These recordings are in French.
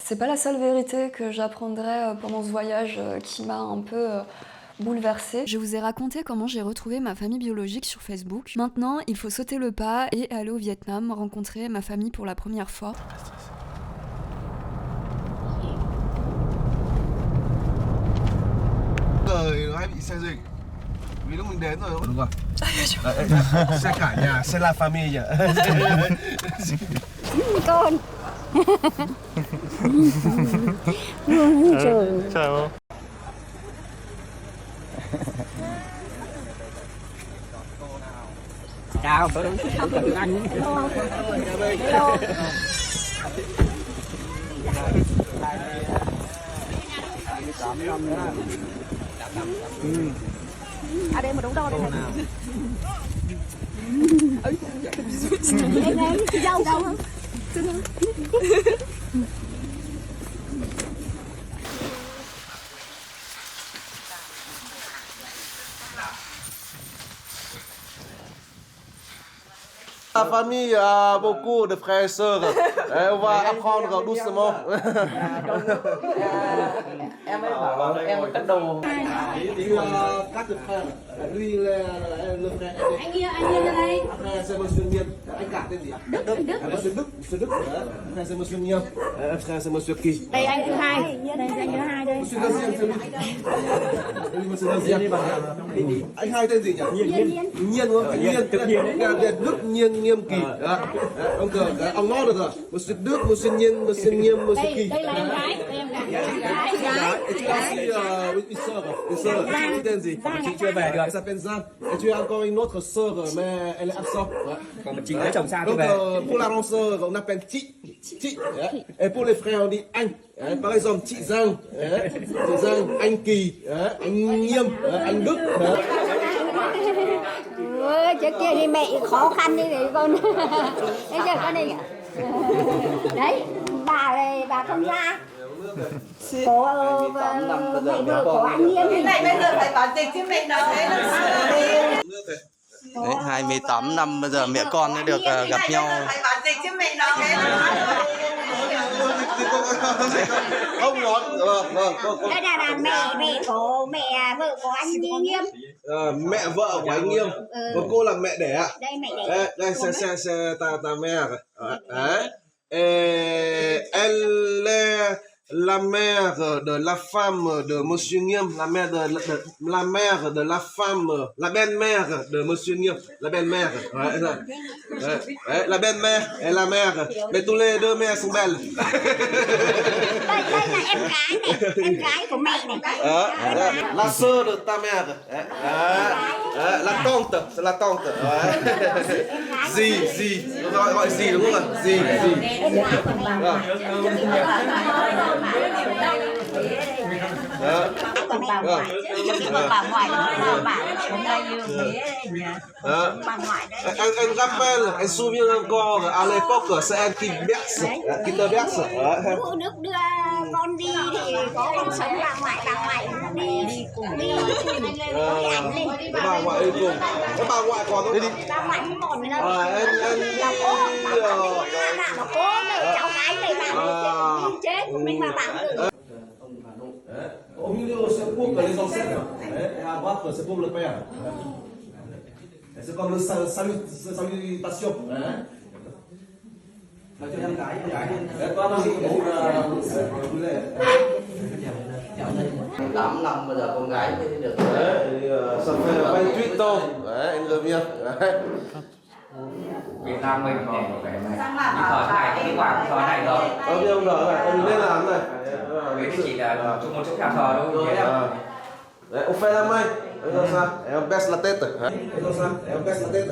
C'est pas la seule vérité que j'apprendrai pendant ce voyage qui m'a un peu bouleversée. Je vous ai raconté comment j'ai retrouvé ma famille biologique sur Facebook. Maintenant, il faut sauter le pas et aller au Vietnam, rencontrer ma famille pour la première fois. Rồi hay bị xe dịch vì lúc mình đến rồi đúng không? Xe cả nhà, xe la famille. Con. Trời. Chào. Chào, tôi không được anh. À đây mà đúng đâu đây này. Em dâu đâu không? La famille a beaucoup de frères et sœurs. On va apprendre doucement. Em mới bảo em cất đồ. Các frères, lui le frère. Anh Yên ra đây. Frère c'est monsieur Nghiêm. Anh cả tên gì ạ? Đức. Monsieur Đức. Frère c'est monsieur Nghiêm. Frère c'est monsieur Kỳ. Đây anh thứ hai. Đây anh thứ hai đây. Monsieur Deuxième c'est lui. Monsieur Deuxième. Anh hai tên gì nhỉ? Nhiên đúng không? Nhiên. Đức Nhiên Nghiêm Kỳ. Ông cờ, ông ngó được rồi. Monsieur Đức, monsieur Nhiên, monsieur Nghiêm, monsieur Kỳ. Đây là em gái. Une sœur, chị tên gì? Chị chưa về được. Elle s'appelle Jeanne. Et tu as encore une autre sœur, mais elle est absente. Còn một chị lấy chồng xa chưa Donc về. pour la grande sœur, on appelle chị. Et pour les frères, on dit anh. Par exemple, chị Giang, anh Kỳ, anh Nghiêm, anh Đức. Trước kia thì mẹ khó khăn như thế con. Bây giờ con này đấy, bà không ra. Có mẹ vợ của anh Nghiêm. Cái này bây giờ phải bán dịch chứ mẹ nói thế là Đấy, 28 năm bây giờ mẹ con đã được gặp nhau. phải bán dịch chứ mẹ nói thế là Không nói. Vâng. Đây là mẹ của mẹ vợ của anh Nghiêm. Mẹ vợ của anh Nghiêm. Còn cô là mẹ đẻ ạ. Đây mẹ đẻ. Đây c'est ta mère. Đấy. Et elle est la mère de la femme de monsieur Nghiêm, la mère de la femme, la belle-mère de monsieur Nghiêm, la belle-mère. La belle-mère et la mère. Mais tous les deux mères sont belles. Đây là em gái này, em gái của mẹ này. La sœur de ta mère. La tante, c'est la tante. Dì, gọi dì đúng không ạ? Dì. Bà ngoại, bà ngoại hôm nay bà ngoại đấy. Elle rappelle, elle se souvient encore à l'époque, c'est elle qui berce, qui te berce. Đức đưa con đi thì có con sống bà ngoại đi cùng đi ảnh lên. Bà ngoại đi cùng. Cái bà ngoại còn không? Bà ngoại không còn nữa đâu. Là cố, bà cố này cháu gái này bà đi chết mình mà bà tự. Au milieu, c'est pour les ancêtres. Et à droite, c'est pour le père. C'est comme le salutation. Nói cho em gái con đang bố 8 năm bây giờ con gái mới được. Ça fait 28 ans. Anh revient. Việt Nam mình còn cái này. Đi thờ này, đi quảng thờ này rồi. Bây ông đỡ này, ông lên làm này. Cái chỉ là một chỗ nhà thờ đâu. Đấy, on fait la main. Comme ça, et on baisse la tête. Comme ça, et on baisse la tête.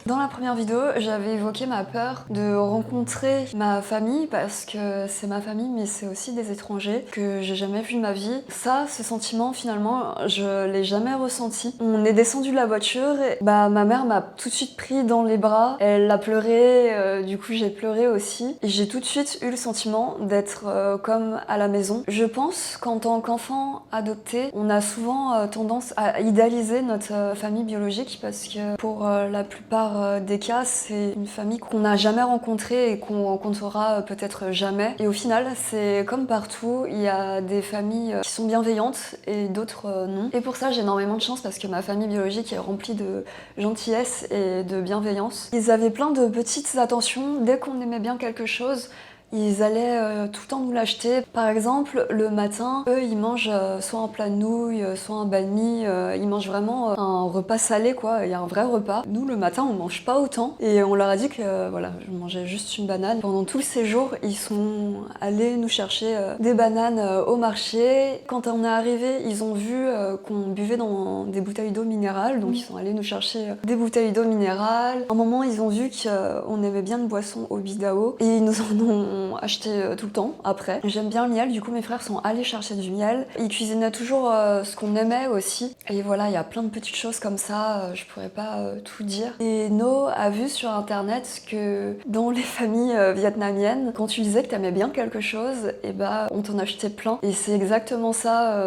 Dans la première vidéo, j'avais évoqué ma peur de rencontrer ma famille parce que c'est ma famille mais c'est aussi des étrangers que j'ai jamais vu de ma vie. Ça, ce sentiment finalement, je l'ai jamais ressenti. On est descendu de la voiture et ma mère m'a tout de suite pris dans les bras. Elle a pleuré, du coup j'ai pleuré aussi. Et j'ai tout de suite eu le sentiment d'être comme à la maison. Je pense qu'en tant qu'enfant adopté, on a souvent tendance à idéaliser notre famille biologique parce que pour la plupart plupart des cas, c'est une famille qu'on n'a jamais rencontrée et qu'on rencontrera peut-être jamais. Et au final, c'est comme partout, il y a des familles qui sont bienveillantes et d'autres non. Et pour ça, j'ai énormément de chance parce que ma famille biologique est remplie de gentillesse et de bienveillance. Ils avaient plein de petites attentions. Dès qu'on aimait bien quelque chose, ils allaient tout le temps nous l'acheter. Par exemple, le matin, eux, ils mangent soit un plat de nouilles, soit un banh mi. Ils mangent vraiment un repas salé, quoi. Il y a un vrai repas. Nous, le matin, on mange pas autant. Et on leur a dit que, voilà, je mangeais juste une banane. Pendant tout le séjour, ils sont allés nous chercher des bananes au marché. Quand on est arrivé, ils ont vu qu'on buvait dans des bouteilles d'eau minérale. Donc, ils sont allés nous chercher des bouteilles d'eau minérale. À un moment, ils ont vu qu'on aimait bien une boisson au bidao. Et ils nous en ont acheté tout le temps après. J'aime bien le miel, du coup mes frères sont allés chercher du miel. Ils cuisinaient toujours ce qu'on aimait aussi. Et voilà, il y a plein de petites choses comme ça, je pourrais pas tout dire. Et No a vu sur internet que dans les familles vietnamiennes, quand tu disais que t'aimais bien quelque chose, et bah on t'en achetait plein. Et c'est exactement ça.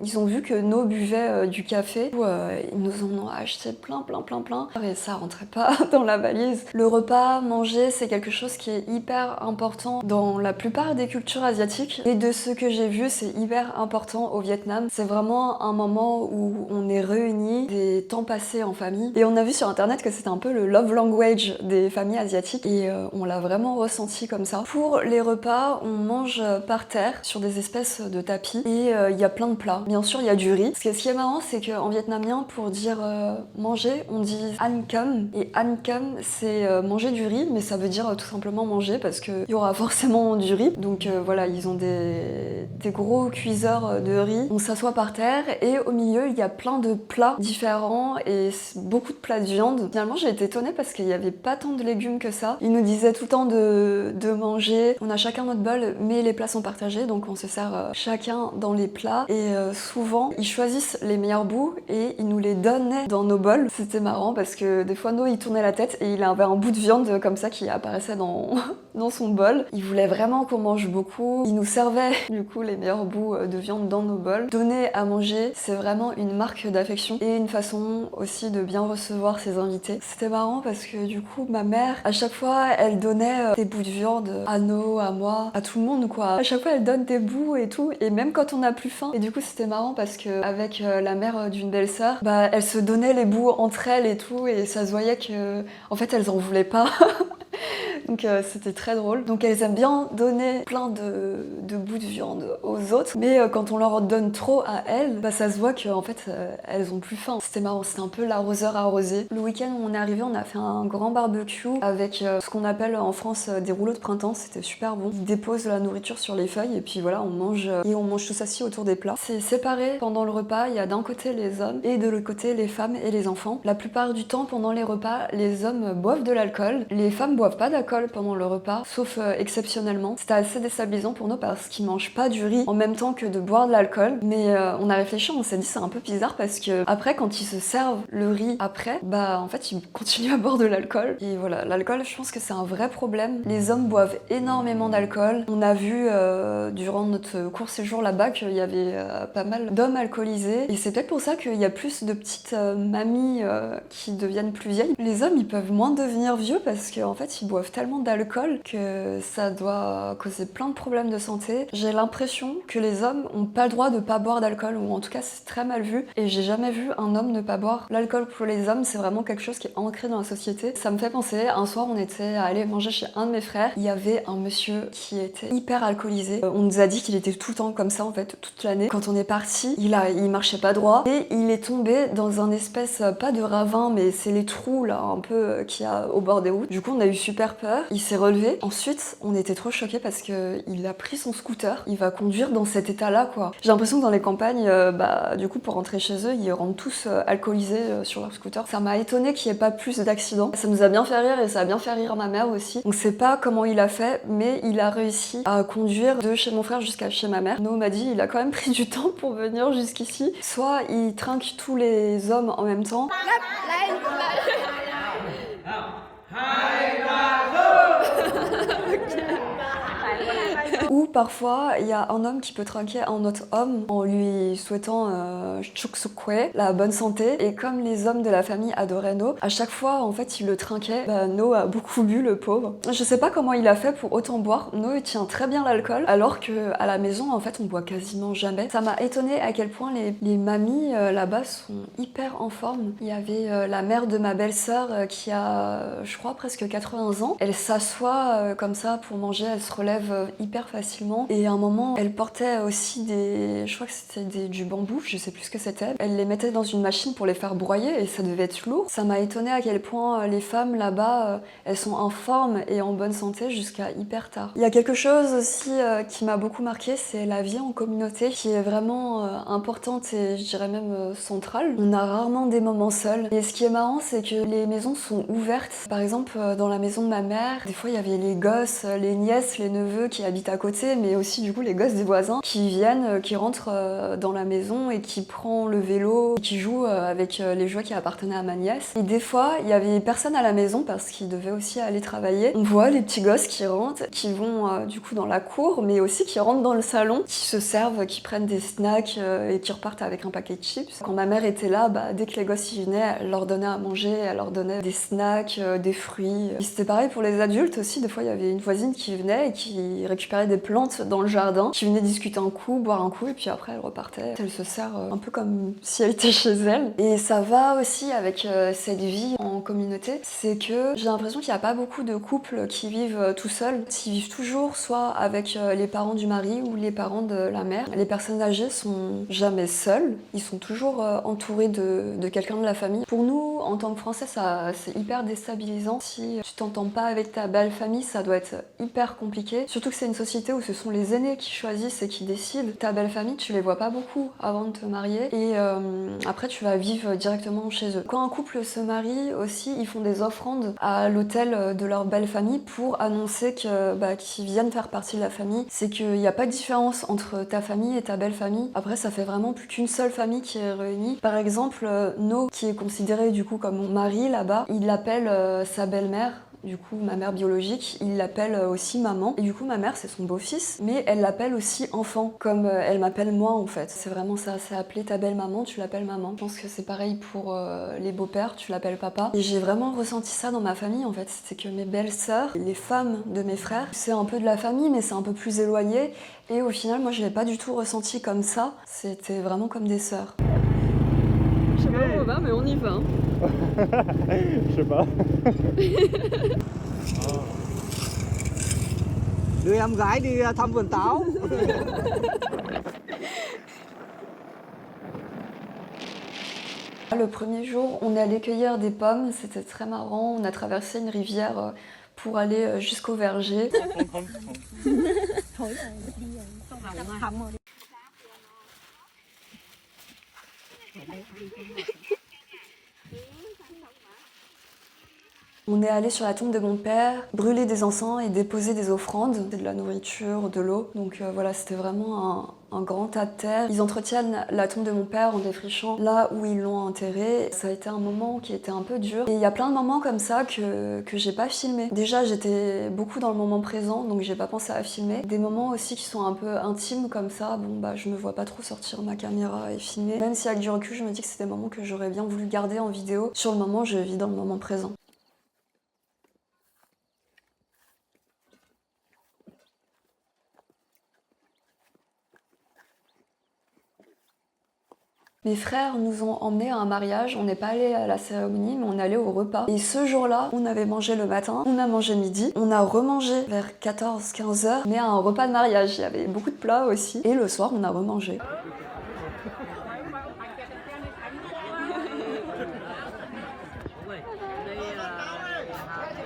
Ils ont vu que No buvait du café. Ils nous en ont acheté plein. Et ça rentrait pas dans la valise. Le repas mangé, c'est quelque chose qui est hyper important dans la plupart des cultures asiatiques. Et de ce que j'ai vu, c'est hyper important au Vietnam. C'est vraiment un moment où on est réunis, des temps passés en famille. Et on a vu sur internet que c'était un peu le love language des familles asiatiques. Et on l'a vraiment ressenti comme ça. Pour les repas, on mange par terre sur des espèces de tapis. Et il y a plein de plats. Bien sûr, il y a du riz. Parce que ce qui est marrant, c'est qu'en vietnamien, pour dire manger, on dit ăn cơm. Et ăn cơm, c'est manger du riz, mais ça veut dire tout simplement manger parce qu'il y aura forcément du riz. Donc voilà, ils ont des gros cuiseurs de riz. On s'assoit par terre et au milieu, il y a plein de plats différents et beaucoup de plats de viande. Finalement, j'ai été étonnée parce qu'il n'y avait pas tant de légumes que ça. Ils nous disaient tout le temps de manger. On a chacun notre bol, mais les plats sont partagés, donc on se sert chacun dans les plats. Et souvent, ils choisissent les meilleurs bouts et ils nous les donnaient dans nos bols. C'était marrant parce que des fois, il tournait la tête et il avait un bout de viande comme ça qui apparaissait dans son bol. Il voulait vraiment qu'on mange beaucoup. Il nous servait du coup les meilleurs bouts de viande dans nos bols. Donner à manger, c'est vraiment une marque d'affection et une façon aussi de bien recevoir ses invités. C'était marrant parce que du coup, ma mère, à chaque fois, elle donnait des bouts de viande à No, à moi, à tout le monde quoi. À chaque fois, elle donne des bouts et tout, et même quand on a plus faim. Et du coup, c'était marrant parce que avec la mère d'une belle-sœur, bah, elle se donnait les bouts entre elles et tout, et ça se voyait que, en fait, elles en voulaient pas. Donc c'était très drôle. Donc elles aiment bien donner plein de bouts de viande aux autres, mais quand on leur donne trop à elles, bah ça se voit qu'en fait elles ont plus faim. C'était marrant, c'était un peu l'arroseur arrosé. Le week-end où on est arrivé, on a fait un grand barbecue avec ce qu'on appelle en France des rouleaux de printemps, c'était super bon. Ils déposent la nourriture sur les feuilles et puis voilà, on mange tous assis autour des plats. C'est séparé pendant le repas, il y a d'un côté les hommes et de l'autre côté les femmes et les enfants. La plupart du temps pendant les repas, les hommes boivent de l'alcool, les femmes boivent pas d'alcool pendant le repas, sauf exceptionnellement. C'était assez déstabilisant pour nous parce qu'ils mangent pas du riz en même temps que de boire de l'alcool, mais on a réfléchi, on s'est dit c'est un peu bizarre parce que après quand ils se servent le riz après, bah en fait ils continuent à boire de l'alcool. Et voilà, l'alcool je pense que c'est un vrai problème. Les hommes boivent énormément d'alcool. On a vu durant notre court séjour là-bas qu'il y avait pas mal d'hommes alcoolisés et c'est peut-être pour ça qu'il y a plus de petites mamies qui deviennent plus vieilles. Les hommes ils peuvent moins devenir vieux parce qu'en fait ils boivent tellement d'alcool que ça doit causer plein de problèmes de santé. J'ai l'impression que les hommes ont pas le droit de pas boire d'alcool, ou en tout cas c'est très mal vu, et j'ai jamais vu un homme ne pas boire. L'alcool pour les hommes c'est vraiment quelque chose qui est ancré dans la société. Ça me fait penser, un soir on était allé manger chez un de mes frères, il y avait un monsieur qui était hyper alcoolisé. On nous a dit qu'il était tout le temps comme ça en fait, toute l'année. Quand on est parti, il marchait pas droit et il est tombé dans un espèce, pas de ravin, mais c'est les trous là un peu qu'il y a au bord des routes. Du coup on a eu super peur. Il s'est relevé. Ensuite, on était trop choqués parce qu'il a pris son scooter. Il va conduire dans cet état-là, quoi. J'ai l'impression que dans les campagnes, du coup, pour rentrer chez eux, ils rentrent tous alcoolisés sur leur scooter. Ça m'a étonné qu'il n'y ait pas plus d'accidents. Ça nous a bien fait rire et ça a bien fait rire ma mère aussi. On sait pas comment il a fait, mais il a réussi à conduire de chez mon frère jusqu'à chez ma mère. No m'a dit, il a quand même pris du temps pour venir jusqu'ici. Soit il trinque tous les hommes en même temps. Ou Ou parfois, il y a un homme qui peut trinquer un autre homme en lui souhaitant Chuksukwe, la bonne santé. Et comme les hommes de la famille adoraient No, à chaque fois, en fait, il le trinquait. No a beaucoup bu, le pauvre. Je sais pas comment il a fait pour autant boire. No, il tient très bien l'alcool, alors que à la maison, en fait, on boit quasiment jamais. Ça m'a étonnée à quel point les mamies là-bas sont hyper en forme. Il y avait la mère de ma belle-sœur qui a, je crois, presque 80 ans. Elle s'assoit comme ça pour manger, elle se relève hyper facilement. Et à un moment, elle portait aussi je crois que c'était du bambou, je sais plus ce que c'était. Elle les mettait dans une machine pour les faire broyer et ça devait être lourd. Ça m'a étonnée à quel point les femmes là-bas, elles sont en forme et en bonne santé jusqu'à hyper tard. Il y a quelque chose aussi qui m'a beaucoup marqué, c'est la vie en communauté qui est vraiment importante et je dirais même centrale. On a rarement des moments seuls. Et ce qui est marrant, c'est que les maisons sont ouvertes. Par exemple, dans la maison de ma mère, des fois il y avait les gosses, les nièces, les neveux qui habitent à côté, mais aussi du coup les gosses des voisins qui viennent, qui rentrent dans la maison et qui prennent le vélo, qui jouent avec les jouets qui appartenaient à ma nièce. Et des fois, il y avait personne à la maison parce qu'ils devaient aussi aller travailler. On voit les petits gosses qui rentrent, qui vont du coup dans la cour, mais aussi qui rentrent dans le salon, qui se servent, qui prennent des snacks et qui repartent avec un paquet de chips. Quand ma mère était là, dès que les gosses y venaient, elle leur donnait à manger, elle leur donnait des snacks, des fruits. Et c'était pareil pour les adultes aussi. Des fois, il y avait une voisine qui venait et qui récupérait des plantes dans le jardin, qui venait discuter un coup, boire un coup, et puis après elle repartait. Elle se sert un peu comme si elle était chez elle. Et ça va aussi avec cette vie en communauté, c'est que j'ai l'impression qu'il n'y a pas beaucoup de couples qui vivent tout seuls. Ils vivent toujours soit avec les parents du mari ou les parents de la mère. Les personnes âgées sont jamais seules, ils sont toujours entourés de quelqu'un de la famille. Pour nous, en tant que Français, c'est hyper déstabilisant. Si tu t'entends pas avec ta belle famille, ça doit être hyper compliqué. Surtout que c'est une société où ce sont les aînés qui choisissent et qui décident. Ta belle famille, tu les vois pas beaucoup avant de te marier et après tu vas vivre directement chez eux. Quand un couple se marie aussi, ils font des offrandes à l'hôtel de leur belle famille pour annoncer qu'ils viennent faire partie de la famille. C'est qu'il n'y a pas de différence entre ta famille et ta belle famille. Après, ça fait vraiment plus qu'une seule famille qui est réunie. Par exemple, No, qui est considéré du coup comme mon mari là-bas, il l'appelle sa belle-mère. Du coup, ma mère biologique, il l'appelle aussi maman. Et du coup, ma mère, c'est son beau-fils, mais elle l'appelle aussi enfant, comme elle m'appelle moi en fait. C'est vraiment ça, c'est appeler ta belle-maman, tu l'appelles maman. Je pense que c'est pareil pour les beaux-pères, tu l'appelles papa. Et j'ai vraiment ressenti ça dans ma famille en fait. C'est que mes belles-sœurs, les femmes de mes frères, c'est un peu de la famille, mais c'est un peu plus éloigné. Et au final, moi, je l'ai pas du tout ressenti comme ça. C'était vraiment comme des sœurs. Je sais pas où on va, mais on y va. Je sais pas. Đưa em gái đi thăm vườn táo. Le premier jour, on est allé cueillir des pommes, c'était très marrant. On a traversé une rivière pour aller jusqu'au verger. On est allé sur la tombe de mon père, brûler des encens et déposer des offrandes, de la nourriture, de l'eau. Donc voilà, c'était vraiment un grand tas de terre. Ils entretiennent la tombe de mon père en défrichant là où ils l'ont enterré. Ça a été un moment qui était un peu dur. Et il y a plein de moments comme ça que j'ai pas filmé. Déjà, j'étais beaucoup dans le moment présent, donc j'ai pas pensé à filmer. Des moments aussi qui sont un peu intimes comme ça, je me vois pas trop sortir ma caméra et filmer. Même si avec du recul, je me dis que c'est des moments que j'aurais bien voulu garder en vidéo. Sur le moment, je vis dans le moment présent. Mes frères nous ont emmenés à un mariage, on n'est pas allé à la cérémonie, mais on est allé au repas. Et ce jour-là, on avait mangé le matin, on a mangé midi, on a remangé vers 14-15 heures, mais à un repas de mariage, il y avait beaucoup de plats aussi. Et le soir, on a remangé.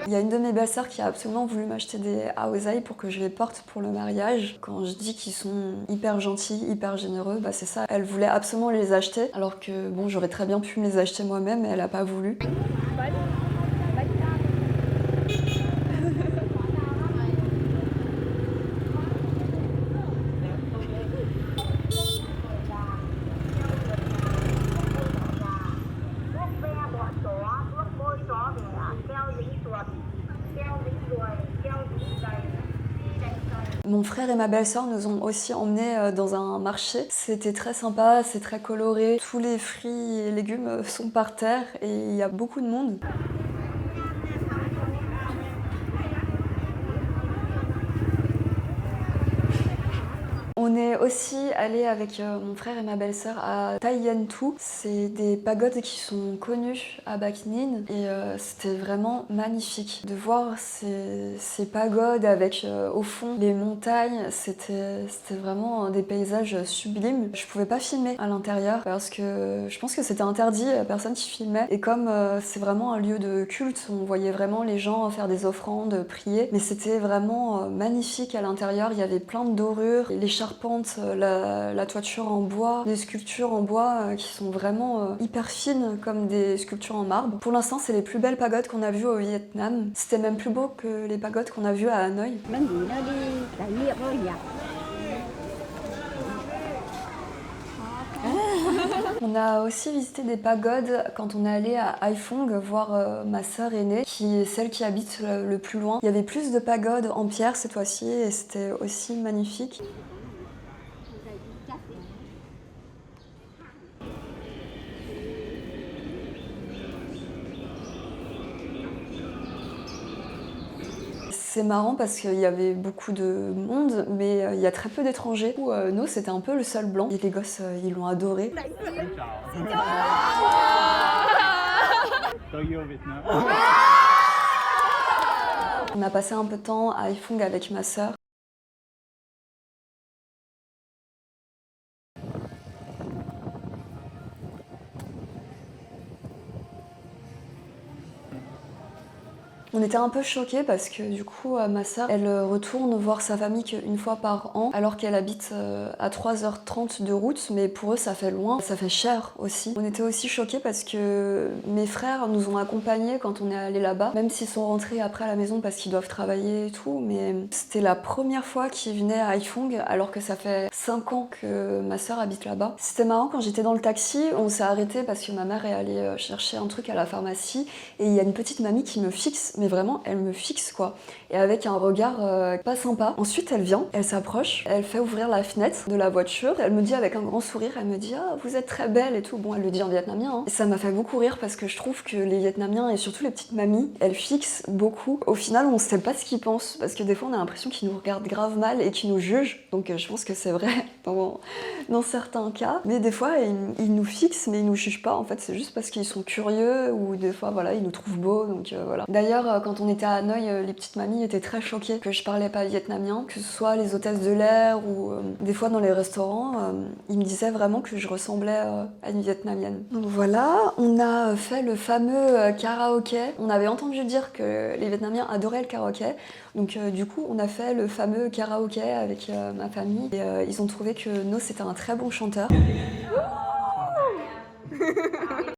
Il y a une de mes belles-sœurs qui a absolument voulu m'acheter des aozai pour que je les porte pour le mariage. Quand je dis qu'ils sont hyper gentils, hyper généreux, c'est ça. Elle voulait absolument les acheter, alors que j'aurais très bien pu me les acheter moi-même, mais elle a pas voulu. Mon frère et ma belle-sœur nous ont aussi emmenés dans un marché. C'était très sympa, c'est très coloré. Tous les fruits et légumes sont par terre et il y a beaucoup de monde. On est aussi allé avec mon frère et ma belle-sœur à Tai Yen Tu. C'est des pagodes qui sont connues à Bac Ninh et c'était vraiment magnifique de voir ces pagodes avec au fond les montagnes. C'était vraiment des paysages sublimes. Je pouvais pas filmer à l'intérieur parce que je pense que c'était interdit, personne qui filmait. Et comme c'est vraiment un lieu de culte, on voyait vraiment les gens faire des offrandes, prier. Mais c'était vraiment magnifique à l'intérieur. Il y avait plein de dorures, les charpentes, la toiture en bois, des sculptures en bois qui sont vraiment hyper fines comme des sculptures en marbre. Pour l'instant, c'est les plus belles pagodes qu'on a vues au Vietnam. C'était même plus beau que les pagodes qu'on a vues à Hanoï. On a aussi visité des pagodes quand on est allé à Haiphong voir ma sœur aînée, qui est celle qui habite le plus loin. Il y avait plus de pagodes en pierre cette fois-ci et c'était aussi magnifique. C'est marrant parce qu'il y avait beaucoup de monde, mais il y a très peu d'étrangers. Nous, c'était un peu le seul blanc. Et les gosses, ils l'ont adoré. On a passé un peu de temps à Haiphong avec ma sœur. On était un peu choqués parce que du coup ma sœur elle retourne voir sa famille qu'une fois par an alors qu'elle habite à 3h30 de route, mais pour eux ça fait loin, ça fait cher aussi. On était aussi choqués parce que mes frères nous ont accompagnés quand on est allé là-bas, même s'ils sont rentrés après à la maison parce qu'ils doivent travailler et tout, mais c'était la première fois qu'ils venaient à Haiphong alors que ça fait 5 ans que ma sœur habite là-bas. C'était marrant, quand j'étais dans le taxi, on s'est arrêté parce que ma mère est allée chercher un truc à la pharmacie et il y a une petite mamie qui me fixe, mais vraiment elle me fixe quoi, et avec un regard pas sympa. Ensuite elle vient, elle s'approche, elle fait ouvrir la fenêtre de la voiture, elle me dit avec un grand sourire, elle me dit ah vous êtes très belle et tout, bon elle le dit en vietnamien hein. Et ça m'a fait beaucoup rire parce que je trouve que les Vietnamiens et surtout les petites mamies, elles fixent beaucoup. Au final on sait pas ce qu'ils pensent parce que des fois on a l'impression qu'ils nous regardent grave mal et qu'ils nous jugent, donc je pense que c'est vrai dans certains cas, mais des fois ils nous fixent mais ils nous jugent pas en fait, c'est juste parce qu'ils sont curieux ou des fois voilà ils nous trouvent beaux, donc voilà. D'ailleurs quand on était à Hanoï, les petites mamies étaient très choquées que je parlais pas vietnamien, que ce soit les hôtesses de l'air ou des fois dans les restaurants, ils me disaient vraiment que je ressemblais à une vietnamienne. Donc voilà, on a fait le fameux karaoké. On avait entendu dire que les Vietnamiens adoraient le karaoké, donc du coup on a fait le fameux karaoké avec ma famille et ils ont trouvé que No c'était un très bon chanteur.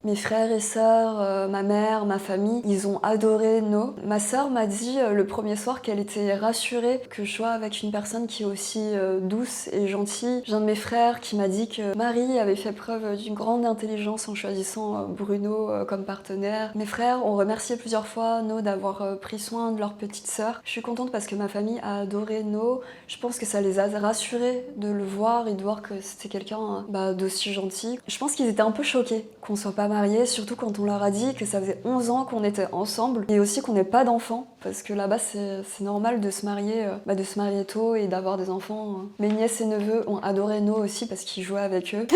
Mes frères et sœurs, ma mère, ma famille, ils ont adoré No. Ma sœur m'a dit le premier soir qu'elle était rassurée que je sois avec une personne qui est aussi douce et gentille. J'ai un de mes frères qui m'a dit que Marie avait fait preuve d'une grande intelligence en choisissant Bruno comme partenaire. Mes frères ont remercié plusieurs fois No d'avoir pris soin de leur petite sœur. Je suis contente parce que ma famille a adoré No. Je pense que ça les a rassurés de le voir et de voir que c'était quelqu'un d'aussi gentil. Je pense qu'ils étaient un peu choqués qu'on soit pas mariés, surtout quand on leur a dit que ça faisait 11 ans qu'on était ensemble et aussi qu'on n'ait pas d'enfants, parce que là-bas c'est normal de se marier tôt et d'avoir des enfants. Mes nièces et neveux ont adoré No aussi parce qu'ils jouaient avec eux.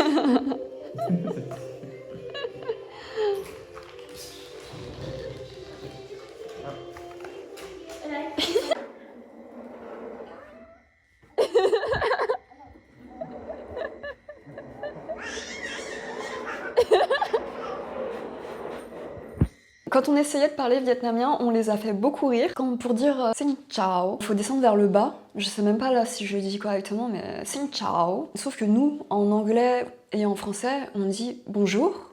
Quand on essayait de parler vietnamien, on les a fait beaucoup rire. Comme pour dire Xin Chào, il faut descendre vers le bas. Je sais même pas là si je le dis correctement, mais Xin Chào. Sauf que nous, en anglais et en français, on dit bonjour,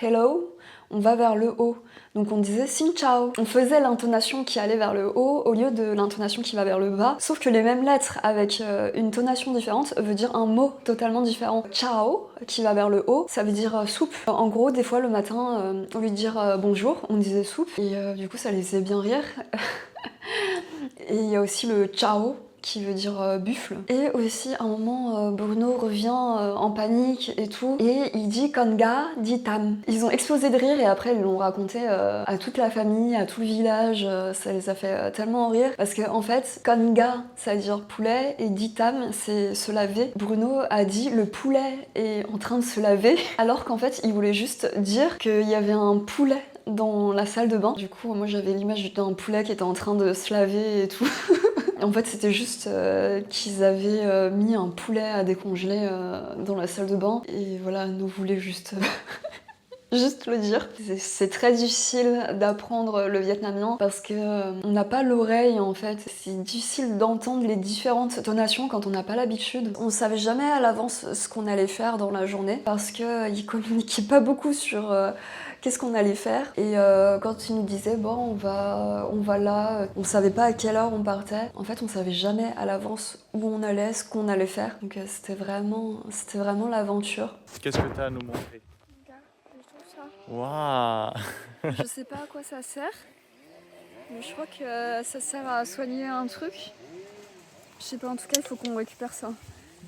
hello, on va vers le haut. Donc on disait Xin Chào. On faisait l'intonation qui allait vers le haut au lieu de l'intonation qui va vers le bas. Sauf que les mêmes lettres avec une tonation différente veut dire un mot totalement différent. Ciao, qui va vers le haut, ça veut dire soupe. En gros, des fois le matin, au lieu de dire bonjour, on disait soupe. Et du coup, ça les faisait bien rire. Et il y a aussi le ciao, qui veut dire buffle. Et aussi, à un moment, Bruno revient en panique et tout, et il dit Konga, dit Tam. Ils ont explosé de rire et après ils l'ont raconté à toute la famille, à tout le village. Ça les a fait tellement rire parce que en fait, Konga, ça veut dire poulet et dit Tam, c'est se laver. Bruno a dit le poulet est en train de se laver, alors qu'en fait, il voulait juste dire qu'il y avait un poulet dans la salle de bain. Du coup, moi j'avais l'image d'un poulet qui était en train de se laver et tout. En fait, c'était juste qu'ils avaient mis un poulet à décongeler dans la salle de bain. Et voilà, nous voulait juste... juste le dire. C'est très difficile d'apprendre le vietnamien parce que on n'a pas l'oreille en fait. C'est difficile d'entendre les différentes tonations quand on n'a pas l'habitude. On savait jamais à l'avance ce qu'on allait faire dans la journée parce qu'ils communiquaient pas beaucoup sur qu'est-ce qu'on allait faire. Et quand ils nous disaient bon on va là, on savait pas à quelle heure on partait. En fait on savait jamais à l'avance où on allait, ce qu'on allait faire. Donc c'était vraiment l'aventure. Qu'est-ce que tu as à nous montrer? Waouh! Je sais pas à quoi ça sert, mais je crois que ça sert à soigner un truc. Je sais pas, en tout cas il faut qu'on récupère ça.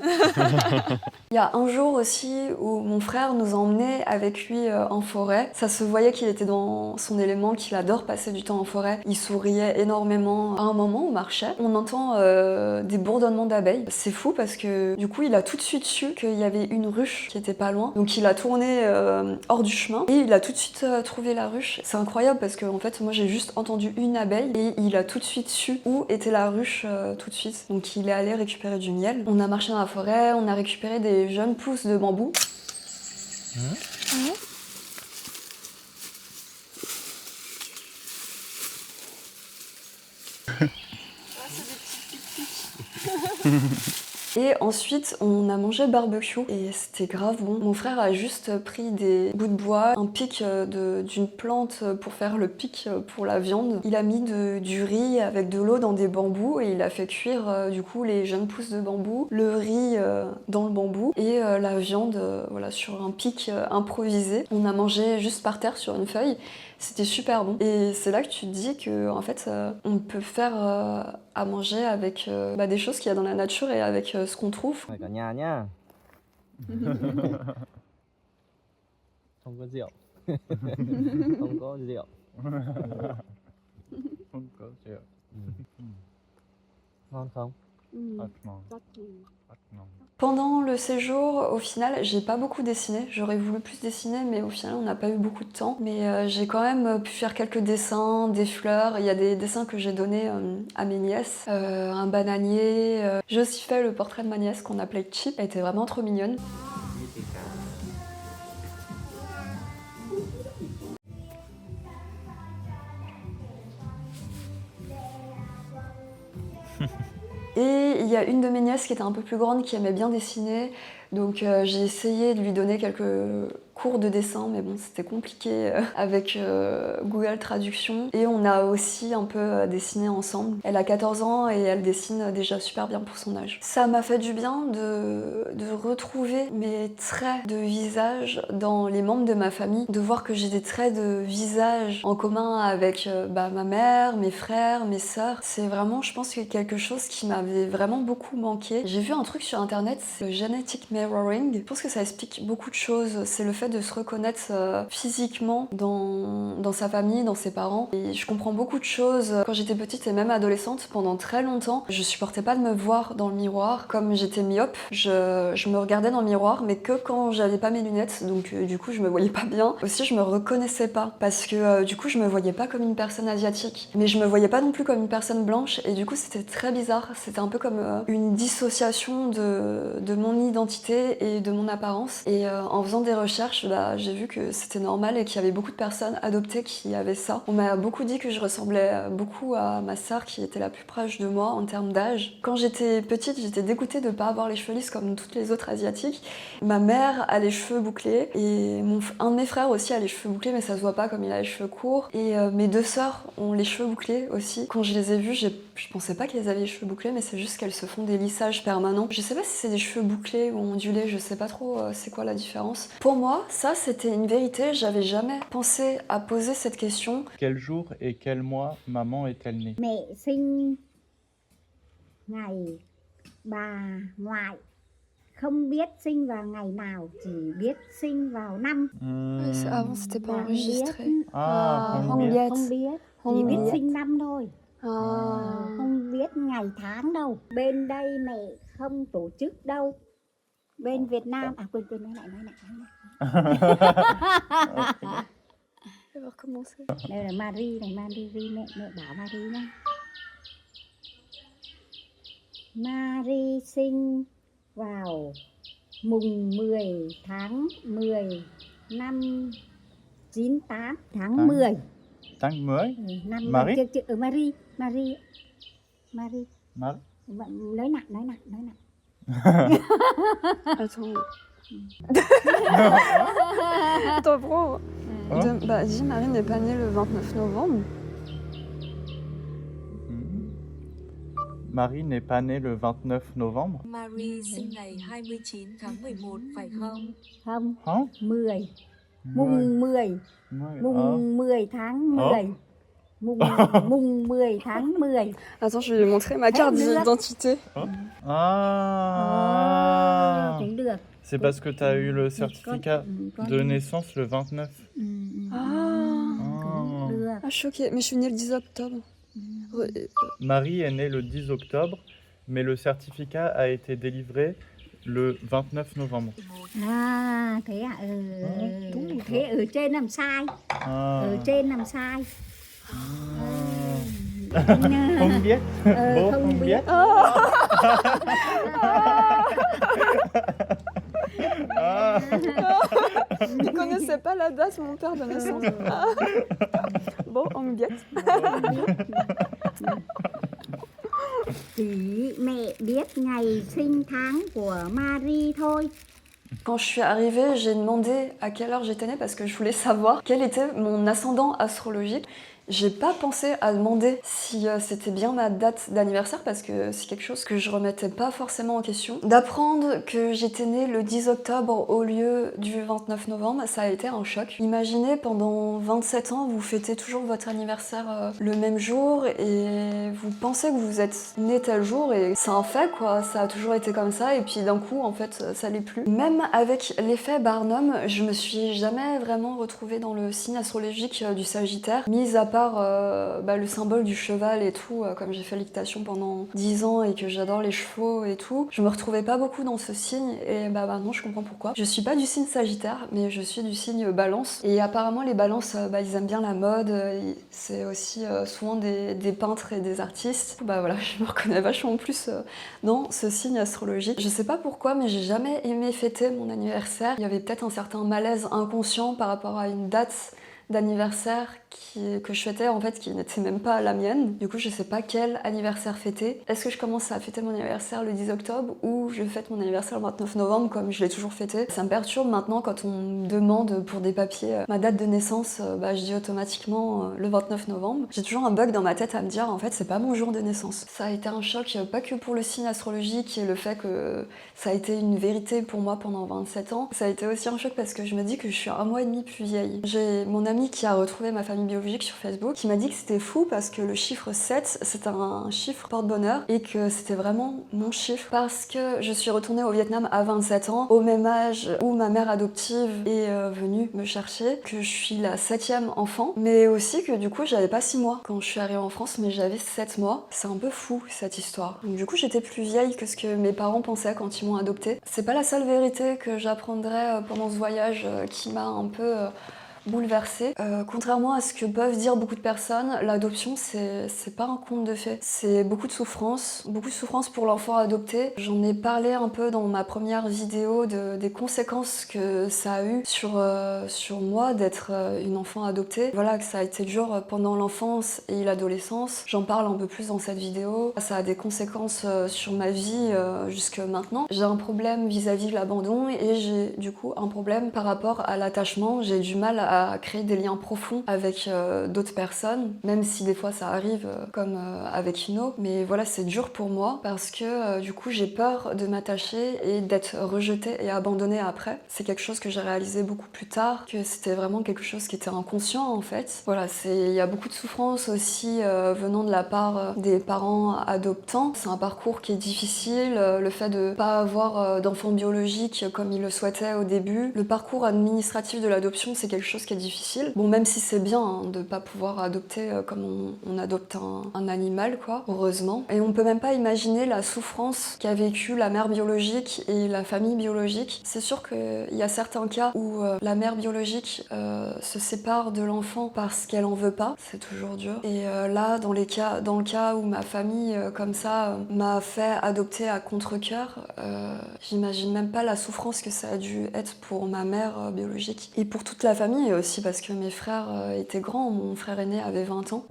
Il y a un jour aussi où mon frère nous emmenait avec lui en forêt. Ça se voyait qu'il était dans son élément, qu'il adore passer du temps en forêt. Il souriait énormément. À un moment, on marchait, on entend des bourdonnements d'abeilles. C'est fou parce que du coup, il a tout de suite su qu'il y avait une ruche qui était pas loin. Donc il a tourné hors du chemin et il a tout de suite trouvé la ruche. C'est incroyable parce que en fait, moi j'ai juste entendu une abeille et il a tout de suite su où était la ruche tout de suite. Donc il est allé récupérer du miel. On a marché dans la forêt, on a récupéré des jeunes pousses de bambou. Et ensuite, on a mangé barbecue et c'était grave bon. Mon frère a juste pris des bouts de bois, un pic d'une plante pour faire le pic pour la viande. Il a mis du riz avec de l'eau dans des bambous et il a fait cuire du coup les jeunes pousses de bambou, le riz dans le bambou et la viande voilà, sur un pic improvisé. On a mangé juste par terre sur une feuille. C'était super bon. Et c'est là que tu te dis que en fait, on peut faire à manger avec des choses qu'il y a dans la nature et avec ce qu'on trouve. Mời cả nhà nhá. Không có rượu. Không có rượu. Không có rượu. Ngon không? Rất ngon. Rất ngon. Pendant le séjour, au final, j'ai pas beaucoup dessiné. J'aurais voulu plus dessiner, mais au final, on n'a pas eu beaucoup de temps. Mais j'ai quand même pu faire quelques dessins, des fleurs. Il y a des dessins que j'ai donnés à mes nièces. Un bananier. J'ai aussi fait le portrait de ma nièce qu'on appelait Chip. Elle était vraiment trop mignonne. Et il y a une de mes nièces qui était un peu plus grande qui aimait bien dessiner, donc j'ai essayé de lui donner quelques cours de dessin, mais bon, c'était compliqué avec Google Traduction. Et on a aussi un peu dessiné ensemble. Elle a 14 ans et elle dessine déjà super bien pour son âge. Ça m'a fait du bien de retrouver mes traits de visage dans les membres de ma famille, de voir que j'ai des traits de visage en commun avec ma mère, mes frères, mes sœurs. C'est vraiment, je pense, quelque chose qui m'avait vraiment beaucoup manqué. J'ai vu un truc sur internet, c'est le genetic mirroring. Je pense que ça explique beaucoup de choses. C'est le fait de se reconnaître physiquement dans sa famille, dans ses parents. Et je comprends beaucoup de choses. Quand j'étais petite et même adolescente, pendant très longtemps, je supportais pas de me voir dans le miroir. Comme j'étais myope, je me regardais dans le miroir, mais que quand j'avais pas mes lunettes, donc du coup je me voyais pas bien. Aussi je me reconnaissais pas, parce que du coup je me voyais pas comme une personne asiatique, mais je me voyais pas non plus comme une personne blanche, et du coup c'était très bizarre. C'était un peu comme une dissociation de mon identité et de mon apparence. Et en faisant des recherches, j'ai vu que c'était normal et qu'il y avait beaucoup de personnes adoptées qui avaient ça. On m'a beaucoup dit que je ressemblais beaucoup à ma sœur qui était la plus proche de moi en termes d'âge. Quand j'étais petite, j'étais dégoûtée de ne pas avoir les cheveux lisses comme toutes les autres asiatiques. Ma mère a les cheveux bouclés et un de mes frères aussi a les cheveux bouclés, mais ça se voit pas comme il a les cheveux courts. Et mes deux sœurs ont les cheveux bouclés aussi. Quand je les ai vues, je pensais pas qu'elles avaient les cheveux bouclés, mais c'est juste qu'elles se font des lissages permanents. Je sais pas si c'est des cheveux bouclés ou ondulés, je sais pas trop c'est quoi la différence. Pour moi, ça c'était une vérité, j'avais jamais pensé à poser cette question. Quel jour et quel mois maman est-elle née? Mẹ sinh ngày bà ngoại không biết sinh vào ngày nào, chỉ biết sinh vào năm. Avant, c'était pas enregistré. Ah, không biết. biết. Không biết, Không chỉ biết biết. sinh năm thôi. À. Không biết ngày tháng đâu. Bên đây mẹ không tổ chức đâu. Bên Việt Nam quên nói lại. On va recommencer. Đây là Marie này, mẹ bảo Marie nhá. Marie sinh vào mùng 10 tháng 10 năm 98 tháng 10. Tháng 10. Năm Marie? Marie. Marie. Nói nặng. Attends. Attends, bro. Bah, dis, Marie n'est pas née le 29 novembre. Marie n'est pas née le 29 novembre. Marie sinh ngày 29 tháng 11 phải không? Không, Hein? 10. Mùng 10. Mùng 10 tháng 10. Mùng 10 tháng 10. Attends, je vais lui montrer ma carte d'identité. Ah, Cũng được. c'est parce que tu as eu le certificat de naissance le 29. Cũng được. Ah, choquée. Mais je suis née le 10 octobre. Marie est née le 10 octobre, mais le certificat a été délivré le 29 novembre. À, thế à? Thế ở trên làm sai. Ở trên làm sai. Không biết. Bố không không biết. biết. Il connaissait pas la date, mon père de naissance. Bon, on me guette. Chỉ mẹ biết ngày sinh tháng của Marie thôi. Quand je suis arrivée, j'ai demandé à quelle heure j'étais née parce que je voulais savoir quel était mon ascendant astrologique. J'ai pas pensé à demander si c'était bien ma date d'anniversaire parce que c'est quelque chose que je remettais pas forcément en question. D'apprendre que j'étais née le 10 octobre au lieu du 29 novembre, ça a été un choc. Imaginez, pendant 27 ans, vous fêtez toujours votre anniversaire le même jour et vous pensez que vous êtes né tel jour et c'est un fait quoi, ça a toujours été comme ça et puis d'un coup en fait ça l'est plus. Même avec l'effet Barnum, je me suis jamais vraiment retrouvée dans le signe astrologique du Sagittaire, mis à part le symbole du cheval et tout, comme j'ai fait l'équitation pendant 10 ans et que j'adore les chevaux et tout, je me retrouvais pas beaucoup dans ce signe et maintenant je comprends pourquoi. Je suis pas du signe Sagittaire, mais je suis du signe Balance et apparemment les Balances, ils aiment bien la mode, c'est aussi souvent des peintres et des artistes. Voilà, je me reconnais vachement plus dans ce signe astrologique. Je sais pas pourquoi, mais j'ai jamais aimé fêter mon anniversaire. Il y avait peut-être un certain malaise inconscient par rapport à une date d'anniversaire que je fêtais en fait qui n'était même pas la mienne. Du coup je sais pas quel anniversaire fêter. Est-ce que je commence à fêter mon anniversaire le 10 octobre ou je fête mon anniversaire le 29 novembre comme je l'ai toujours fêté? Ça me perturbe maintenant quand on me demande pour des papiers ma date de naissance, je dis automatiquement le 29 novembre. J'ai toujours un bug dans ma tête à me dire en fait c'est pas mon jour de naissance. Ça a été un choc pas que pour le signe astrologique et le fait que ça a été une vérité pour moi pendant 27 ans. Ça a été aussi un choc parce que je me dis que je suis 1 mois et demi plus vieille. J'ai mon ami qui a retrouvé ma famille biologique sur Facebook qui m'a dit que c'était fou parce que le chiffre 7 c'est un chiffre porte-bonheur et que c'était vraiment mon chiffre parce que je suis retournée au Vietnam à 27 ans, au même âge où ma mère adoptive est venue me chercher, que je suis la 7e enfant, mais aussi que du coup j'avais pas 6 mois quand je suis arrivée en France mais j'avais 7 mois. C'est un peu fou cette histoire. Donc du coup j'étais plus vieille que ce que mes parents pensaient quand ils m'ont adoptée. C'est pas la seule vérité que j'apprendrai pendant ce voyage qui m'a un peu bouleversée. Contrairement à ce que peuvent dire beaucoup de personnes, l'adoption c'est pas un conte de fées. C'est beaucoup de souffrance pour l'enfant adopté. J'en ai parlé un peu dans ma première vidéo des conséquences que ça a eu sur moi d'être une enfant adoptée. Voilà, que ça a été dur pendant l'enfance et l'adolescence. J'en parle un peu plus dans cette vidéo. Ça a des conséquences sur ma vie jusque maintenant. J'ai un problème vis-à-vis de l'abandon et j'ai du coup un problème par rapport à l'attachement. J'ai du mal à créer des liens profonds avec d'autres personnes, même si des fois ça arrive comme avec Ino. Mais voilà, c'est dur pour moi parce que du coup j'ai peur de m'attacher et d'être rejetée et abandonnée après. C'est quelque chose que j'ai réalisé beaucoup plus tard, que c'était vraiment quelque chose qui était inconscient en fait. Voilà, il y a beaucoup de souffrance aussi venant de la part des parents adoptants. C'est un parcours qui est difficile, le fait de pas avoir d'enfants biologiques comme ils le souhaitaient au début. Le parcours administratif de l'adoption, c'est quelque chose qui est difficile. Bon, même si c'est bien hein, de pas pouvoir adopter comme on adopte un animal, quoi, heureusement. Et on peut même pas imaginer la souffrance qu'a vécu la mère biologique et la famille biologique. C'est sûr qu'il y a certains cas où la mère biologique se sépare de l'enfant parce qu'elle en veut pas. C'est toujours dur. Et là, dans le cas où ma famille, comme ça, m'a fait adopter à contre-cœur, j'imagine même pas la souffrance que ça a dû être pour ma mère biologique. Et pour toute la famille aussi, parce que mes frères étaient grands. Mon frère aîné avait 20 ans.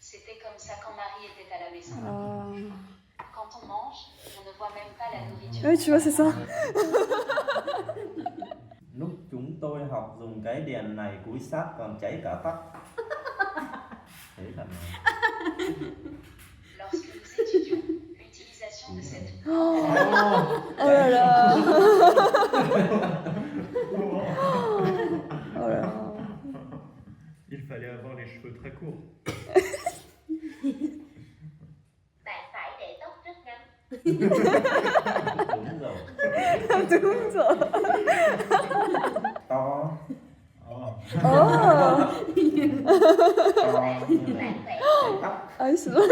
C'était comme ça quand Marie était à la maison. Quand on mange, on ne voit même pas la nourriture. Oui, tu vois, c'est ça. Lúc chúng tôi học dùng cái đèn này cúi sát còn cháy cả tóc. Thế thật này. Lorsque nous étudions, l'utilisation de cette Oh là là. Oh là là. Il fallait avoir les cheveux très courts. Bạn phải để tóc rất ngắn. Đúng rồi. Đúng rồi. To. Oh. To như này. Tóc. Ah oui, c'est drôle.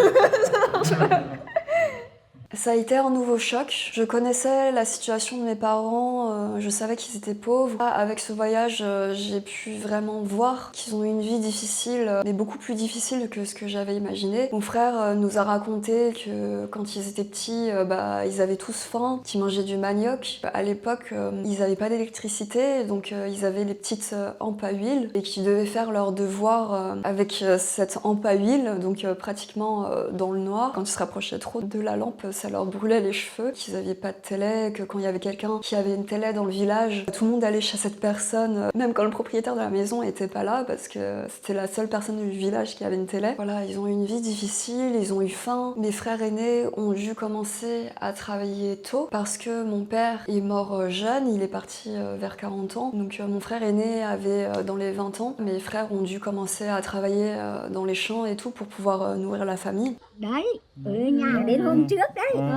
Ça a été un nouveau choc. Je connaissais la situation de mes parents, je savais qu'ils étaient pauvres. Avec ce voyage, j'ai pu vraiment voir qu'ils ont eu une vie difficile, mais beaucoup plus difficile que ce que j'avais imaginé. Mon frère nous a raconté que quand ils étaient petits, ils avaient tous faim, qu'ils mangeaient du manioc. À l'époque, ils n'avaient pas d'électricité, donc ils avaient les petites ampes à huile et qu'ils devaient faire leurs devoirs avec cette ampe à huile, donc pratiquement dans le noir. Quand ils se rapprochaient trop de la lampe, ça leur brûlait les cheveux, qu'ils n'avaient pas de télé, que quand il y avait quelqu'un qui avait une télé dans le village, tout le monde allait chez cette personne, même quand le propriétaire de la maison était pas là, parce que c'était la seule personne du village qui avait une télé. Voilà, ils ont eu une vie difficile, ils ont eu faim. Mes frères aînés ont dû commencer à travailler tôt, parce que mon père est mort jeune, il est parti vers 40 ans, donc mon frère aîné avait dans les 20 ans. Mes frères ont dû commencer à travailler dans les champs et tout pour pouvoir nourrir la famille. Đấy, ở nhà đến hôm trước đấy. Đúng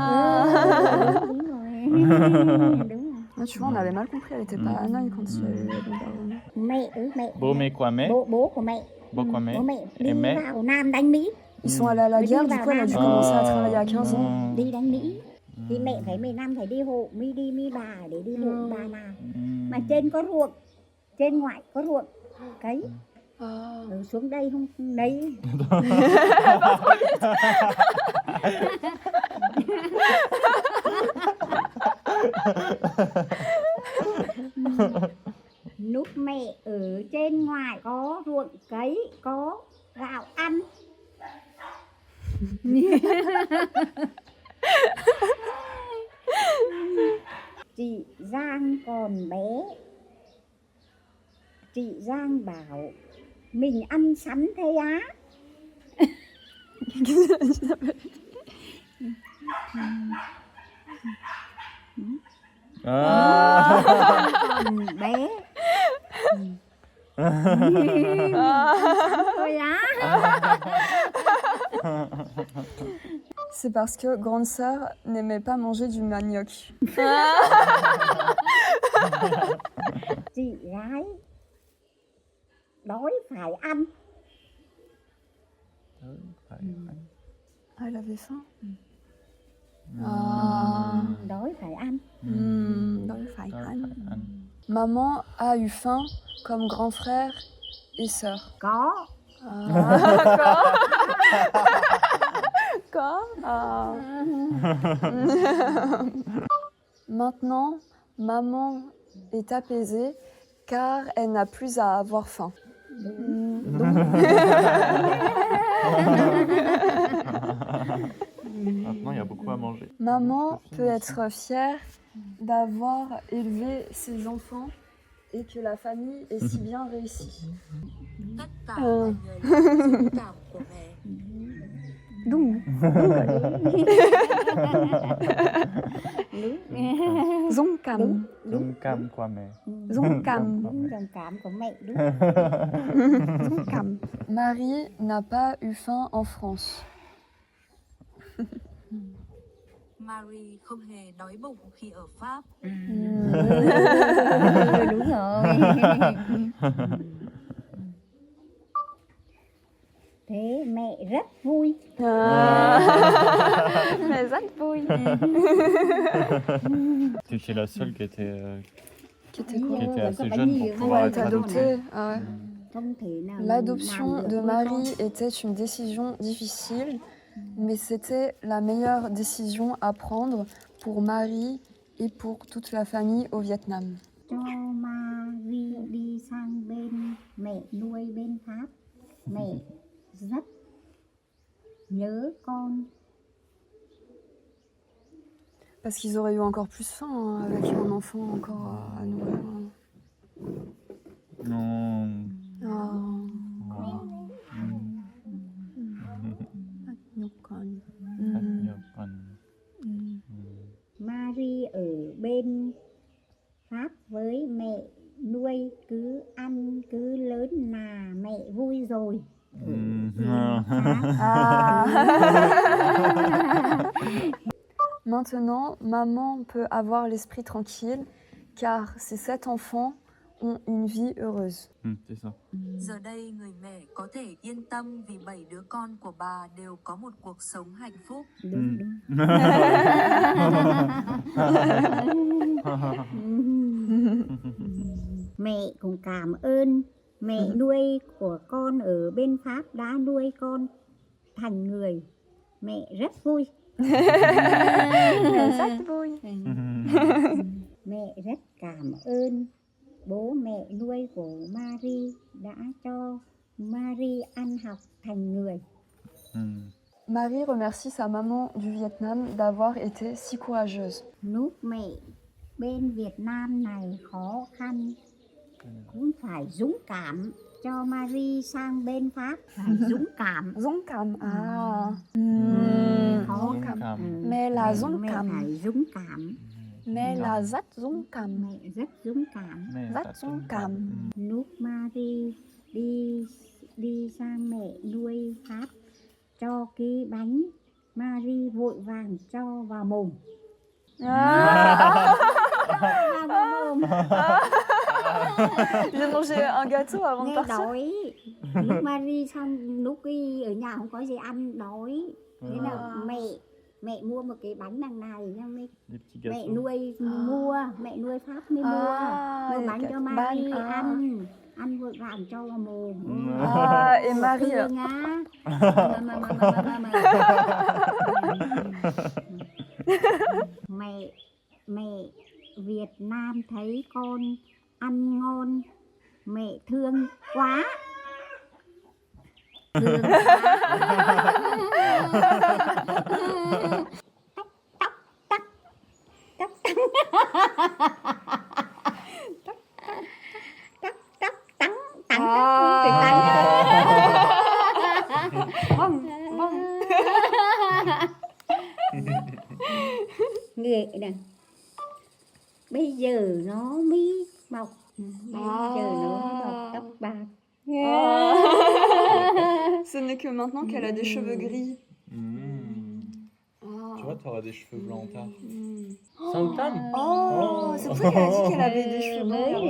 rồi. Đúng rồi. Ah, tu vois, on avait mal compris, elle était pas à Hanoï quand il y a eu le bombardement. Mẹ. Bố mẹ quoi mẹ? Bố của mẹ. Bố quoi mẹ? Bố mẹ đi Et mẹ? vào Nam đánh Mỹ. Ils sont allés à la guerre, du coup elle a dû commencer à travailler à 15 ans. Đi đánh Mỹ. Thì mẹ phải 10 năm phải đi hộ, mi bà để đi hộ bà nào. Mà trên có ruộng, trên ngoại có ruộng. Cấy. Xuống đây không đấy. Lúc mẹ ở trên ngoài có ruộng cấy, có gạo ăn. Chị Giang còn bé, chị Giang bảo mình ăn sắn thế á. Còn bé. Thôi á. C'est parce que grande sœur n'aimait pas manger du manioc. Chị gái đói phải ăn. Ah, elle avait faim. Đói phải ăn. Đói phải ăn. Maman a eu faim comme grand frère et sœur. Có. Có. Maintenant, maman est apaisée car elle n'a plus à avoir faim. Maintenant, il y a beaucoup à manger. Maman peut être fière d'avoir élevé ses enfants et que la famille est si bien réussie. Tất cả là nhờ lòng dũng cảm của mẹ. Đúng. Dũng cảm. Dũng cảm của mẹ. Dũng cảm. Dũng cảm của mẹ đúng. Dũng cảm. Marie n'a pas eu faim en France. Marie không hề đói bụng khi ở Pháp. Đúng rồi. Thế mẹ rất vui. Mẹ rất vui. Tu es la seule qui était Qui était assez jeune pour pouvoir être adoptée. Ah ouais. L'adoption de Marie était une décision difficile, mais c'était la meilleure décision à prendre pour Marie et pour toute la famille au Vietnam. Cho Marie đi sang bên mẹ nuôi bên Pháp. Mẹ rất nhớ con. Parce qu'ils auraient eu encore plus faim avec un enfant encore à nourrir. Non. Marie ở bên Pháp với mẹ nuôi cứ ăn cứ lớn là mẹ vui rồi. Maintenant, maman peut avoir l'esprit tranquille car ses 7 enfants ont une vie heureuse. C'est ça. Giờ đây người mẹ có thể yên tâm vì 7 đứa con của bà đều có một cuộc sống hạnh phúc. Đúng. Mẹ cũng cảm ơn mẹ nuôi của con ở bên Pháp đã nuôi con thành người. Mẹ rất vui. Rất vui. Mẹ rất cảm ơn bố mẹ nuôi của Marie đã cho Marie ăn học thành người. Marie remercie sa maman du Vietnam d'avoir été si courageuse. Lúc mẹ bên Việt Nam này khó khăn cũng phải dũng cảm cho Marie sang bên Pháp. Phải dũng cảm. Dũng cảm. Khó khăn. Mẹ là dũng cảm. Mẹ phải dũng cảm. Mẹ là rất dũng cảm. Mẹ rất dũng cảm. Rất dũng cảm. Lúc Marie đi sang mẹ nuôi Pháp cho cái bánh, Marie vội vàng cho vào mồm. J'ai mangé un gâteau avant de partir. Đói. Lúc Marie xong lúc ở nhà không có gì ăn đói. Thế là mẹ mua một cái bánh đằng này cho mẹ nuôi mẹ nuôi Pháp mới mua bánh cho Marie ăn vội vàng cho vào mồm. Et Marie. Mẹ Việt Nam thấy con ăn ngon, mẹ thương quá. Thương Người này bây giờ nó mới mọc, bây giờ nó mọc tóc bạc. Ce n'est que maintenant qu'elle a des cheveux gris. Tu vois, tu auras des cheveux blancs tard. Sautan. C'est pour ça qu'elle a dit qu'elle avait des cheveux blancs.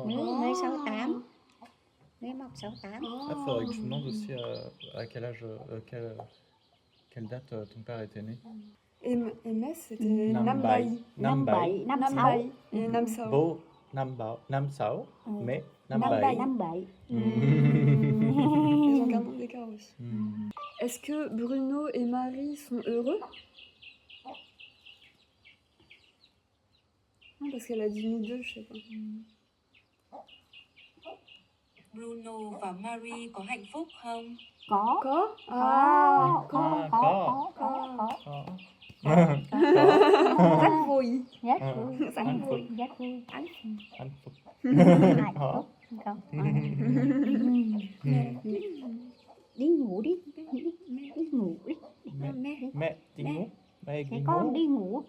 Mới 68. Mới mọc 68. Il faudrait que tu demandes aussi à quel âge, quelle date ton père était né. Et Metz, c'était Nambai. Nambai. Nambai. Et Namsao. Bố năm sáu, mẹ năm bảy. Ils ont qu'un an d'écart aussi. Est-ce que Bruno et Marie sont heureux? Non, parce qu'elle a dit nous deux, je sais pas. Bruno và Marie có hạnh phúc không? Có. Có. Rất vui. Rất vui rất vui hạnh hạnh phúc. phúc không đi ngủ đi đi ngủ đi Mẹ đi ngủ. Mẹ đi Thế con ngủ. đi ngủ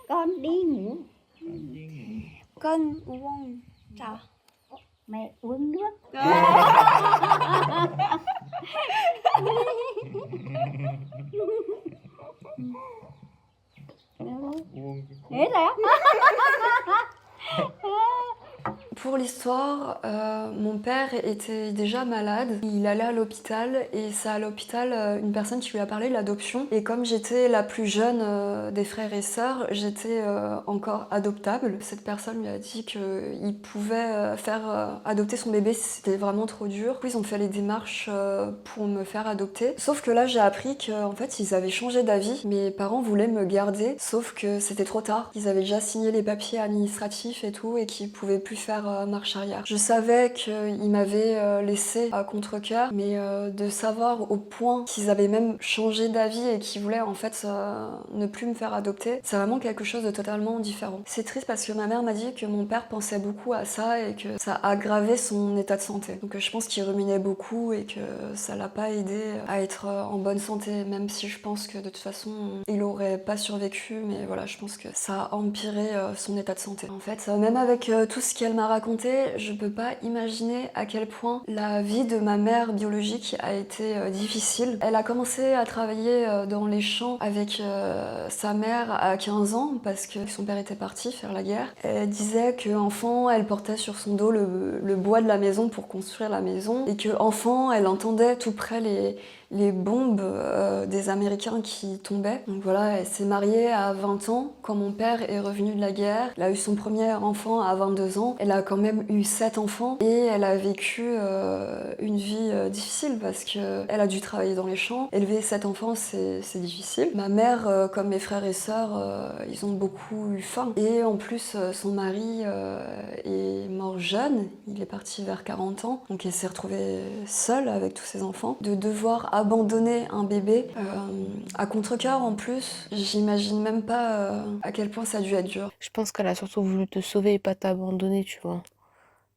con đi ngủ Con uống trà. mẹ uống nước thế rồi á. Pour l'histoire, mon père était déjà malade. Il allait à l'hôpital et c'est à l'hôpital une personne qui lui a parlé de l'adoption. Et comme j'étais la plus jeune des frères et sœurs, j'étais encore adoptable. Cette personne lui a dit qu'il pouvait faire adopter son bébé si c'était vraiment trop dur. Puis ils ont fait les démarches pour me faire adopter. Sauf que là j'ai appris qu'en fait ils avaient changé d'avis. Mes parents voulaient me garder, sauf que c'était trop tard. Ils avaient déjà signé les papiers administratifs et tout et qu'ils pouvaient plus faire marche arrière. Je savais qu'ils m'avaient laissé à contre-cœur, mais de savoir au point qu'ils avaient même changé d'avis et qu'ils voulaient en fait ne plus me faire adopter, c'est vraiment quelque chose de totalement différent. C'est triste parce que ma mère m'a dit que mon père pensait beaucoup à ça et que ça aggravait son état de santé. Donc je pense qu'il ruminait beaucoup et que ça l'a pas aidé à être en bonne santé, même si je pense que de toute façon il aurait pas survécu, mais voilà, je pense que ça a empiré son état de santé. En fait, même avec tout ce qu'elle m'a raconté, je peux pas imaginer à quel point la vie de ma mère biologique a été difficile. Elle a commencé à travailler dans les champs avec sa mère à 15 ans parce que son père était parti faire la guerre. Elle disait qu'enfant, elle portait sur son dos le bois de la maison pour construire la maison et qu'enfant, elle entendait tout près les bombes des Américains qui tombaient. Donc voilà, elle s'est mariée à 20 ans quand mon père est revenu de la guerre. Elle a eu son premier enfant à 22 ans. Elle a quand même eu 7 enfants et elle a vécu une vie difficile parce qu'elle a dû travailler dans les champs. Élever 7 enfants, c'est difficile. Ma mère, comme mes frères et sœurs, ils ont beaucoup eu faim. Et en plus, son mari est mort jeune. Il est parti vers 40 ans. Donc elle s'est retrouvée seule avec tous ses enfants. De devoir abandonner un bébé à contre-cœur en plus, j'imagine même pas à quel point ça a dû être dur. Je pense qu'elle a surtout voulu te sauver et pas t'abandonner, tu vois.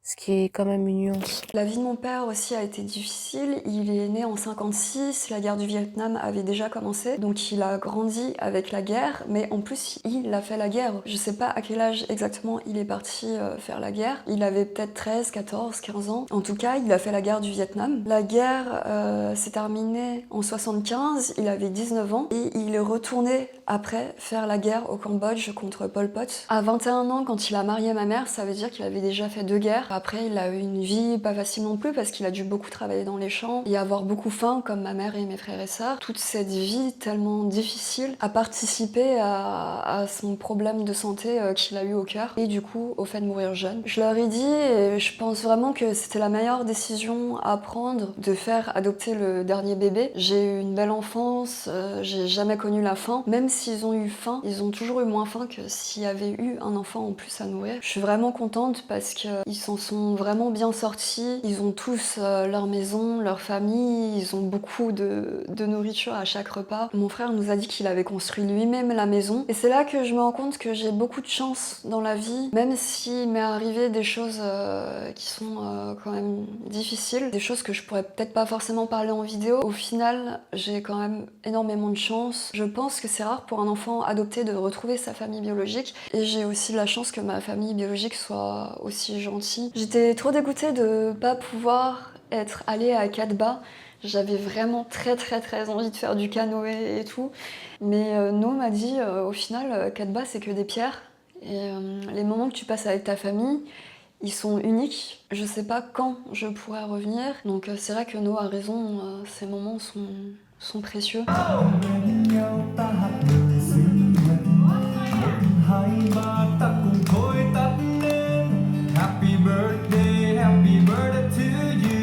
Ce qui est quand même une nuance. La vie de mon père aussi a été difficile. Il est né en 56, la guerre du Vietnam avait déjà commencé, donc il a grandi avec la guerre, mais en plus il a fait la guerre. Je sais pas à quel âge exactement il est parti faire la guerre. Il avait peut-être 13, 14, 15 ans. En tout cas, il a fait la guerre du Vietnam. La guerre s'est terminée en 75, il avait 19 ans, et il est retourné après faire la guerre au Cambodge contre Pol Pot. À 21 ans, quand il a marié ma mère, ça veut dire qu'il avait déjà fait 2 guerres. Après, il a eu une vie pas facile non plus parce qu'il a dû beaucoup travailler dans les champs et avoir beaucoup faim comme ma mère et mes frères et sœurs. Toute cette vie tellement difficile a participé à son problème de santé qu'il a eu au cœur et du coup au fait de mourir jeune. Je leur ai dit et je pense vraiment que c'était la meilleure décision à prendre de faire adopter le dernier bébé. J'ai eu une belle enfance, j'ai jamais connu la faim. Même s'ils ont eu faim, ils ont toujours eu moins faim que s'il y avait eu un enfant en plus à nourrir. Je suis vraiment contente parce qu'ils s'en sont vraiment bien sortis. Ils ont tous leur maison, leur famille, ils ont beaucoup de nourriture à chaque repas. Mon frère nous a dit qu'il avait construit lui-même la maison. Et c'est là que je me rends compte que j'ai beaucoup de chance dans la vie, même s'il m'est arrivé des choses qui sont quand même difficiles, des choses que je pourrais peut-être pas forcément parler en vidéo. Au final, j'ai quand même énormément de chance. Je pense que c'est rare pour un enfant adopté de retrouver sa famille biologique. Et j'ai aussi la chance que ma famille biologique soit aussi gentille. J'étais trop dégoûtée de pas pouvoir être allée à Katba. J'avais vraiment très envie de faire du canoë et tout. Mais No m'a dit, au final, Katba c'est que des pierres. Et les moments que tu passes avec ta famille, ils sont uniques. Je sais pas quand je pourrai revenir. Donc c'est vrai que No a raison, ces moments sont précieux. Happy birthday to you.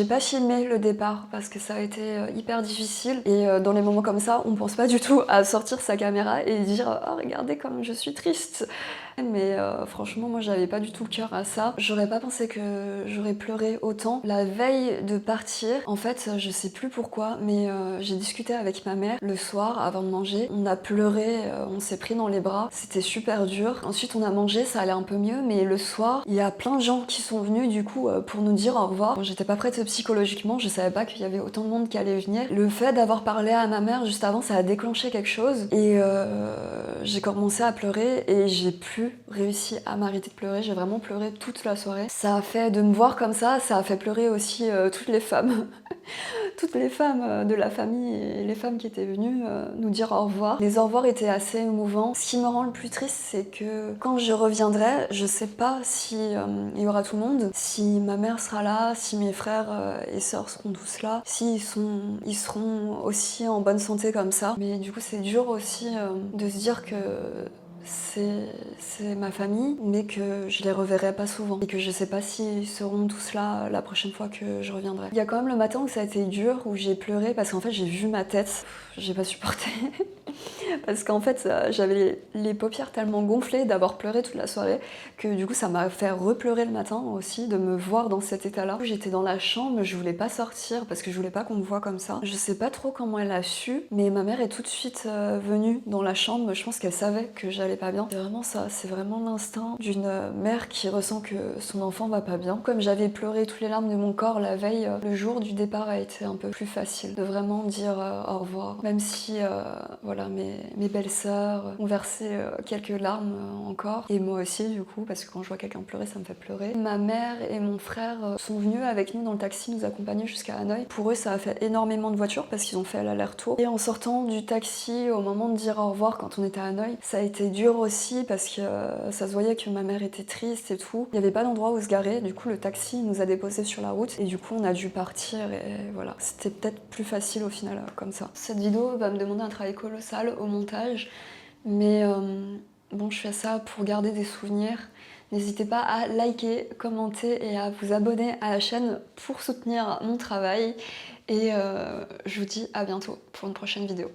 J'ai pas filmé le départ parce que ça a été hyper difficile et dans les moments comme ça, on pense pas du tout à sortir sa caméra et dire oh regardez comme je suis triste. Mais franchement, moi j'avais pas du tout le cœur à ça. J'aurais pas pensé que j'aurais pleuré autant. La veille de partir, en fait, je sais plus pourquoi, mais j'ai discuté avec ma mère le soir avant de manger. On a pleuré, on s'est pris dans les bras. C'était super dur. Ensuite, on a mangé, ça allait un peu mieux, mais le soir, il y a plein de gens qui sont venus du coup pour nous dire au revoir. Bon, j'étais pas prête psychologiquement, je savais pas qu'il y avait autant de monde qui allait venir. Le fait d'avoir parlé à ma mère juste avant, ça a déclenché quelque chose et j'ai commencé à pleurer et j'ai plus réussi à m'arrêter de pleurer. J'ai vraiment pleuré toute la soirée. Ça a fait de me voir comme ça a fait pleurer aussi toutes les femmes. Toutes les femmes de la famille et les femmes qui étaient venues nous dire au revoir. Les au revoir étaient assez émouvants. Ce qui me rend le plus triste, c'est que quand je reviendrai, je sais pas si il y aura tout le monde, si ma mère sera là, si mes frères et sœurs seront tous là, s'ils seront aussi en bonne santé comme ça. Mais du coup, c'est dur aussi de se dire que c'est ma famille, mais que je les reverrai pas souvent et que je sais pas s'ils seront tous là la prochaine fois que je reviendrai. Il y a quand même le matin où ça a été dur, où j'ai pleuré parce qu'en fait j'ai vu ma tête, j'ai pas supporté. Parce qu'en fait j'avais les paupières tellement gonflées d'avoir pleuré toute la soirée que du coup ça m'a fait repleurer le matin aussi de me voir dans cet état-là. J'étais dans la chambre, je voulais pas sortir parce que je voulais pas qu'on me voie comme ça. Je sais pas trop comment elle a su, mais ma mère est tout de suite venue dans la chambre. Je pense qu'elle savait que j'allais pas bien. C'est vraiment ça, c'est vraiment l'instinct d'une mère qui ressent que son enfant va pas bien. Comme j'avais pleuré toutes les larmes de mon corps la veille, le jour du départ a été un peu plus facile de vraiment dire au revoir. Même si voilà, mes belles-sœurs ont versé quelques larmes encore. Et moi aussi du coup, parce que quand je vois quelqu'un pleurer, ça me fait pleurer. Ma mère et mon frère sont venus avec nous dans le taxi, nous accompagner jusqu'à Hanoï. Pour eux, ça a fait énormément de voitures parce qu'ils ont fait l'aller-retour. Et en sortant du taxi, au moment de dire au revoir quand on était à Hanoï, ça a été dur aussi parce que ça se voyait que ma mère était triste et tout. Il n'y avait pas d'endroit où se garer, du coup le taxi nous a déposés sur la route et du coup on a dû partir et voilà. C'était peut-être plus facile au final comme ça. Cette vidéo va me demander un travail colossal au montage, mais bon, je fais ça pour garder des souvenirs. N'hésitez pas à liker, commenter et à vous abonner à la chaîne pour soutenir mon travail. Et je vous dis à bientôt pour une prochaine vidéo.